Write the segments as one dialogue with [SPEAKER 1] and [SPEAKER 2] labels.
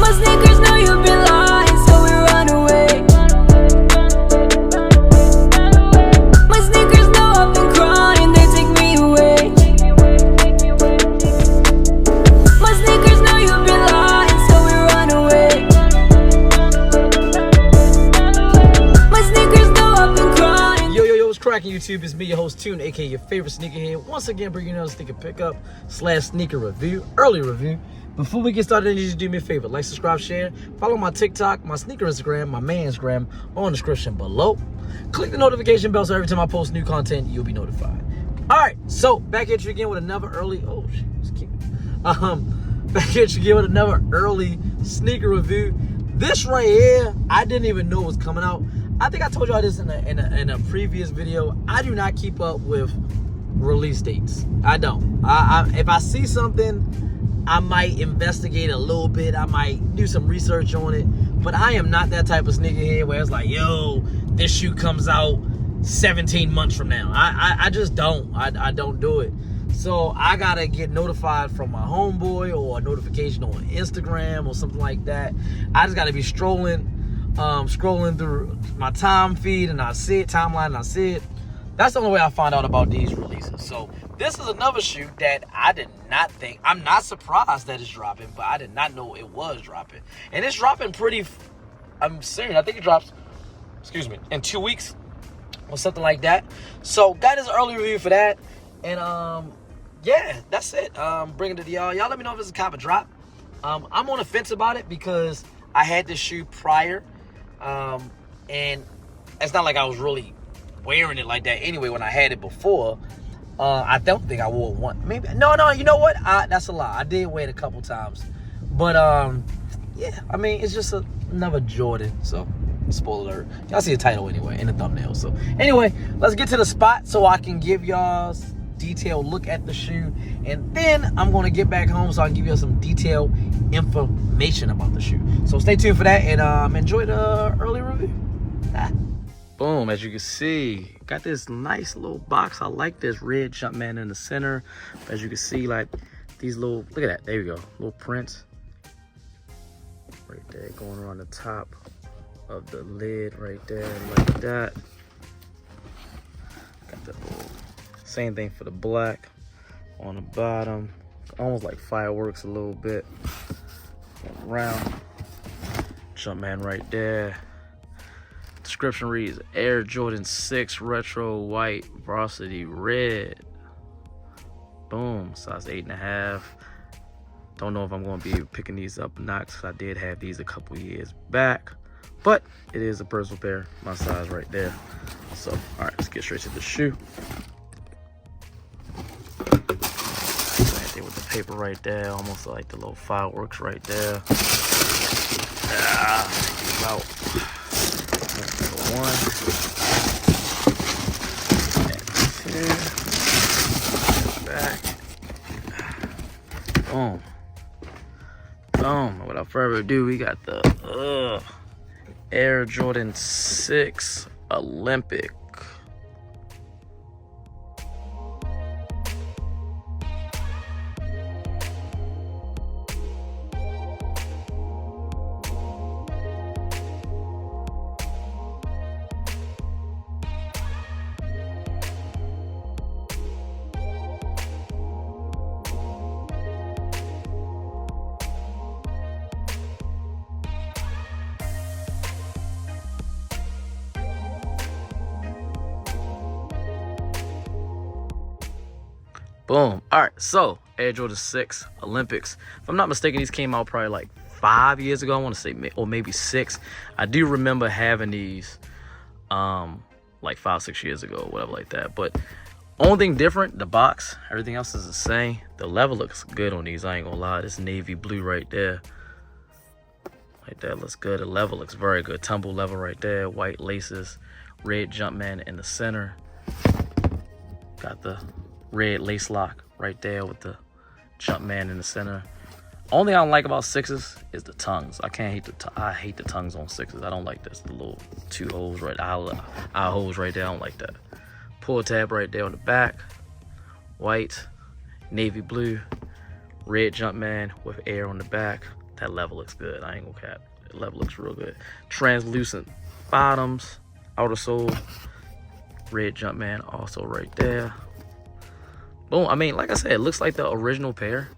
[SPEAKER 1] My sneakers know you've been lying, so we run away. My sneakers know I've been crying, they take me away. My sneakers know you've been lying, so we run away. My sneakers know I've been crying.
[SPEAKER 2] Yo, what's cracking, YouTube? It's me, your host, Tune, aka your favorite sneakerhead. Once again, bringing you another sneaker pickup / sneaker review, early review. Before we get started, I need you to do me a favor. Like, subscribe, share. Follow my TikTok, my sneaker Instagram, my man's gram on the description below. Click the notification bell so every time I post new content, you'll be notified. All right, so back at you again with another early, oh, shit, it's cute. Back at you again with another early sneaker review. This right here, I didn't even know was coming out. I think I told y'all this in a previous video. I do not keep up with release dates. I don't. If I see something, I might investigate a little bit. I might do some research on it. But I am not that type of sneakerhead where it's like, yo, this shoe comes out 17 months from now. I just don't. I don't do it. So I gotta get notified from my homeboy or a notification on Instagram or something like that. I just gotta be scrolling through my time feed and I see it, timeline and I see it. That's the only way I find out about these releases. So this is another shoe that I did not think, I'm not surprised that it's dropping, but I did not know it was dropping. And it's dropping pretty, I'm soon. I think it drops, excuse me, in 2 weeks or something like that. So got this early review for that. And yeah, that's it. Bringing it to y'all. Y'all let me know if it's a cop or drop. I'm on the fence about it because I had this shoe prior. And it's not like I was really wearing it like that anyway when I had it before. I don't think I wore one. Maybe no, you know what? That's a lie. I did wear it a couple times. But yeah, I mean, it's just another Jordan. So spoiler alert. Y'all see the title anyway in the thumbnail. So anyway, let's get to the spot so I can give y'all detailed look at the shoe, and then I'm gonna get back home so I can give you some detailed information about the shoe. So stay tuned for that and enjoy the early review. Boom, as you can see, got this nice little box. I like this red Jumpman in the center. As you can see, like these little, look at that, there you go, little prints right there going around the top of the lid right there, like that. Got the little same thing for the black on the bottom, almost like fireworks a little bit. Around Jumpman right there. Description reads Air Jordan 6 Retro White Varsity Red. Boom, size 8.5. Don't know if I'm going to be picking these up or not, because I did have these a couple years back, but it is a personal pair, my size right there. So all right, let's get straight to the shoe. Same thing with the paper right there, almost like the little fireworks right there. About one and two. Back. Boom. Boom. Without further ado, we got the Air Jordan 6 Olympic. Boom. All right, so Air Jordan 6 Olympics. If I'm not mistaken, these came out probably like 5 years ago. I want to say, or maybe 6. I do remember having these like 5-6 years ago or whatever like that. But only thing different, the box. Everything else is the same. The level looks good on these. I ain't gonna lie. This navy blue right there. Like that looks good. The level looks very good. Tumble level right there. White laces. Red Jumpman in the center. Got the red lace lock right there with the Jumpman in the center. Only thing I don't like about 6s is the tongues. I hate the tongues on 6s. I don't like this. The little 2 holes right, eye holes right there. I don't like that. Pull tab right there on the back. White, navy blue, red Jumpman with air on the back. That level looks good. I ain't gonna cap. That level looks real good. Translucent bottoms, outer sole, red Jumpman also right there. Boom. I mean, like I said, it looks like the original pair,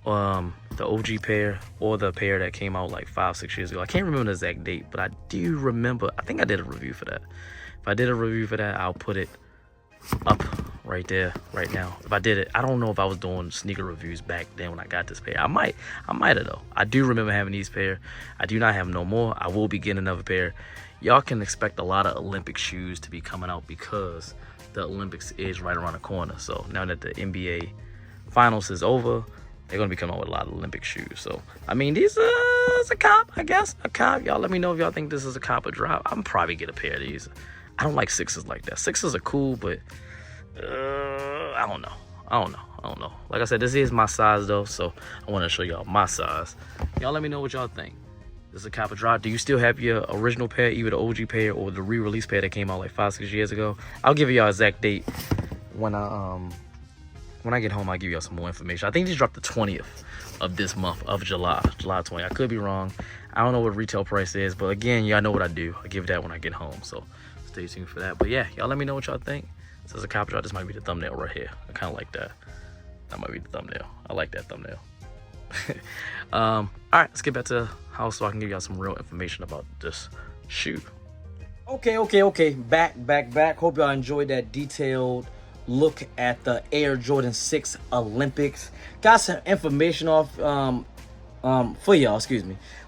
[SPEAKER 2] the OG pair, or the pair that came out like 5-6 years ago. I can't remember the exact date, but I do remember. I think I did a review for that. If I did a review for that, I'll put it up right there right now. If I did it, I don't know if I was doing sneaker reviews back then when I got this pair. I might have though. I do remember having these pair. I do not have no more. I will be getting another pair. Y'all can expect a lot of Olympic shoes to be coming out because the Olympics is right around the corner. So now that the NBA finals is over, they're gonna be coming out with a lot of Olympic shoes. So I mean, these is a cop, I guess. A cop. Y'all let me know if y'all think this is a cop or drop. I'm probably get a pair of these. I don't like 6s like that. 6s are cool, but I don't know. Like I said, this is my size though, so I want to show y'all my size. Y'all let me know what y'all think. This is a cop or drop. Do you still have your original pair, either the OG pair or the re-release pair that came out like 5-6 years ago? I'll give y'all exact date when I get home. I'll give y'all some more information. I think these dropped the 20th of this month of July 20. I could be wrong. I don't know what retail price is, but again, y'all know what I do. I give that when I get home, so stay tuned for that. But yeah, y'all let me know what y'all think. This is a cop or drop. This might be the thumbnail right here. I kind of like that. That might be the thumbnail. I like that thumbnail. All right, let's get back to the house so I can give y'all some real information about this shoe. Okay. Back. Hope y'all enjoyed that detailed look at the Air Jordan 6 Olympics. Got some information off for y'all,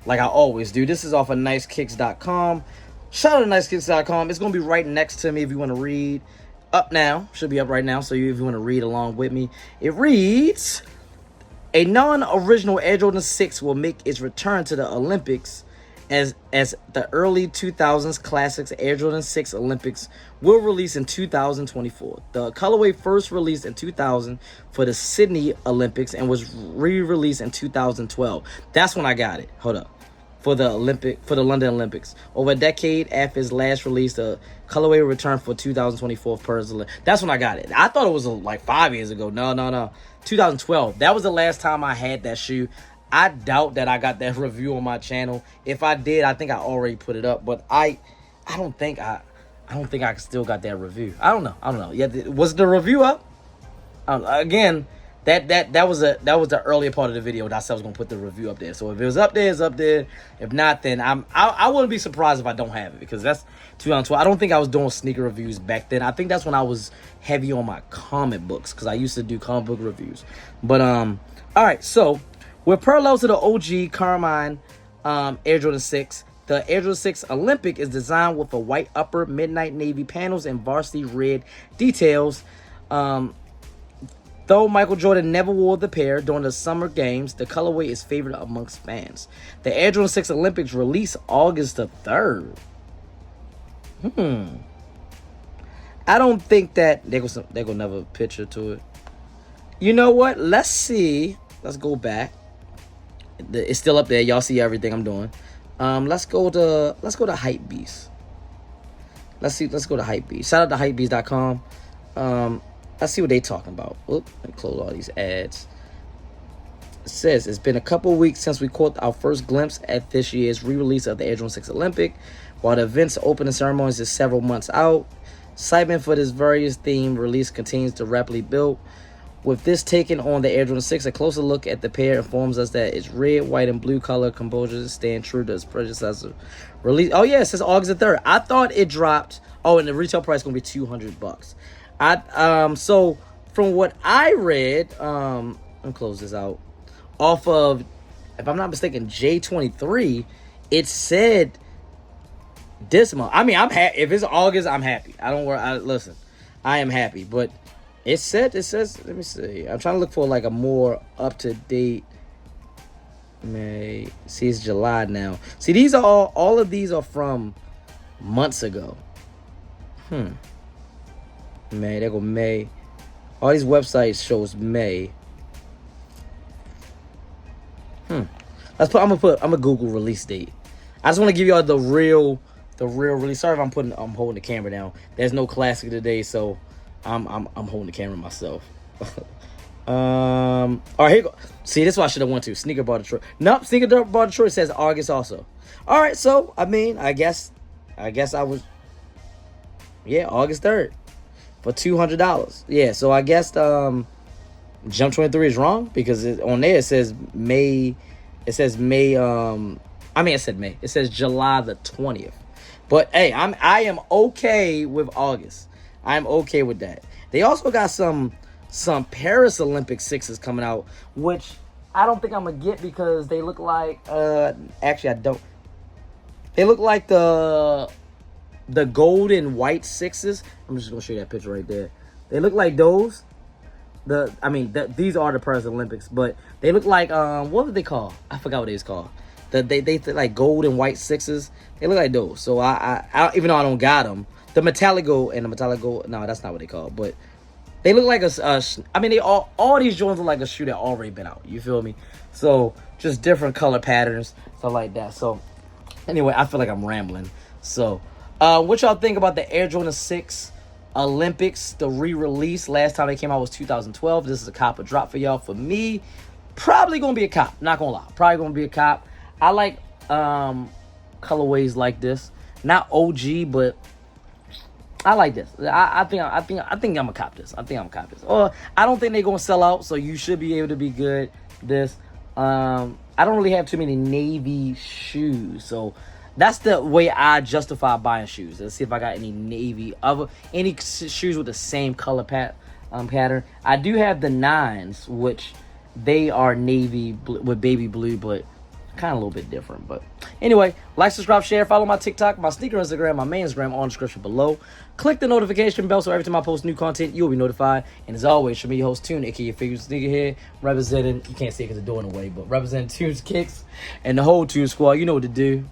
[SPEAKER 2] like I always do. This is off of nicekicks.com. Shout out to nicekicks.com. It's gonna be right next to me if you want to read. Up now, should be up right now, so if you want to read along with me. It reads: a non-original Air Jordan 6 will make its return to the Olympics as the early 2000s classics Air Jordan 6 Olympics will release in 2024. The colorway first released in 2000 for the Sydney Olympics and was re-released in 2012. That's when I got it. Hold up. For the London Olympics. Over a decade after its last release, the colorway returned for 2024 That's when I got it. I thought it was like 5 years ago. No. 2012. That was the last time I had that shoe. I doubt that I got that review on my channel. If I did, I think I already put it up. But I don't think I still got that review. I don't know. Yeah, was the review up? Again. That was the earlier part of the video that I said I was gonna put the review up there. So if it was up there, it's up there. If not, then I wouldn't be surprised if I don't have it, because that's 2012. I don't think I was doing sneaker reviews back then. I think that's when I was heavy on my comic books, because I used to do comic book reviews. But all right, so we're parallel to the OG Carmine Air Jordan 6. The Air Jordan 6 Olympic is designed with a white upper, midnight navy panels, and varsity red details. Though Michael Jordan never wore the pair during the summer games, the colorway is favored amongst fans. The Air Jordan 6 Olympics release August the 3rd. I don't think that they're gonna never picture to it. You know what? Let's see. Let's go back. It's still up there. Y'all see everything I'm doing. Let's go to Hypebeast. Let's go to Hypebeast. Shout out to hypebeast.com. Let's see what they talking about. Oop, let me close all these ads. It says, it's been a couple weeks since we caught our first glimpse at this year's re-release of the Air Jordan 6 Olympic. While the event's opening ceremonies is several months out, excitement for this various theme release continues to rapidly build. With this taken on the Air Jordan 6, a closer look at the pair informs us that its red, white, and blue color composures stand true to its predecessor release. Oh yeah, it says August the 3rd. I thought it dropped. Oh, and the retail price is gonna be $200. So from what I read, let me close this out. Off of, if I'm not mistaken, J23, it said this month. I mean, I'm happy. If it's August, I'm happy. I don't worry. Listen, I am happy. But it says, let me see. I'm trying to look for like a more up to date. May see, it's July now. See, these are all of these are from months ago. May, there go May. All these websites shows May. I'm gonna Google release date. I just want to give y'all the real release. Sorry if I'm holding the camera down. There's no classic today, so I'm holding the camera myself. All right, here you go. See, this is what I should have went to. Sneaker Bar Detroit. Nope, Sneaker Bar Detroit says August also. All right, so I mean, I guess I was, yeah, August 3rd for $200. Yeah, so I guess Jump 23 is wrong because on there it says May. It says May. I mean, it said May. It says July the 20th. But hey, I am okay with August. I'm okay with that. They also got some Paris Olympic 6s coming out, which I don't think I'm gonna get because they look like actually I don't. They look like the gold and white 6s. I'm just gonna show you that picture right there. They look like those. These are the Paris Olympics, but they look like what were they called? I forgot what they was called. They like gold and white 6s. They look like those. So I even though I don't got them, the metallic gold and the metallic gold. No, that's not what they call. But they look like they all these joints look like a shoe that already been out. You feel me? So just different color patterns, stuff like that. So anyway, I feel like I'm rambling. So what y'all think about the Air Jordan 6 Olympics, the re-release? Last time they came out was 2012. This is a cop or drop for y'all. For me, probably gonna be a cop. Not gonna lie, probably gonna be a cop. I like colorways like this. Not OG, but I like this. I think I'm gonna cop this. I think I'm gonna cop this. Or I don't think they're gonna sell out, so you should be able to be good. This. I don't really have too many navy shoes, so that's the way I justify buying shoes. Let's see if I got any shoes with the same color pattern. I do have the 9s, which they are navy with baby blue, but kind of a little bit different. But anyway, like, subscribe, share, follow my TikTok, my sneaker Instagram, my main Instagram on the description below. Click the notification bell so every time I post new content, you'll be notified. And as always, from me, your host Tune, aka your favorite Sneakerhead, representing, you can't see it because the door in the way, but representing Tune's Kicks and the whole Tune Squad. You know what to do.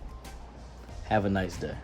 [SPEAKER 2] Have a nice day.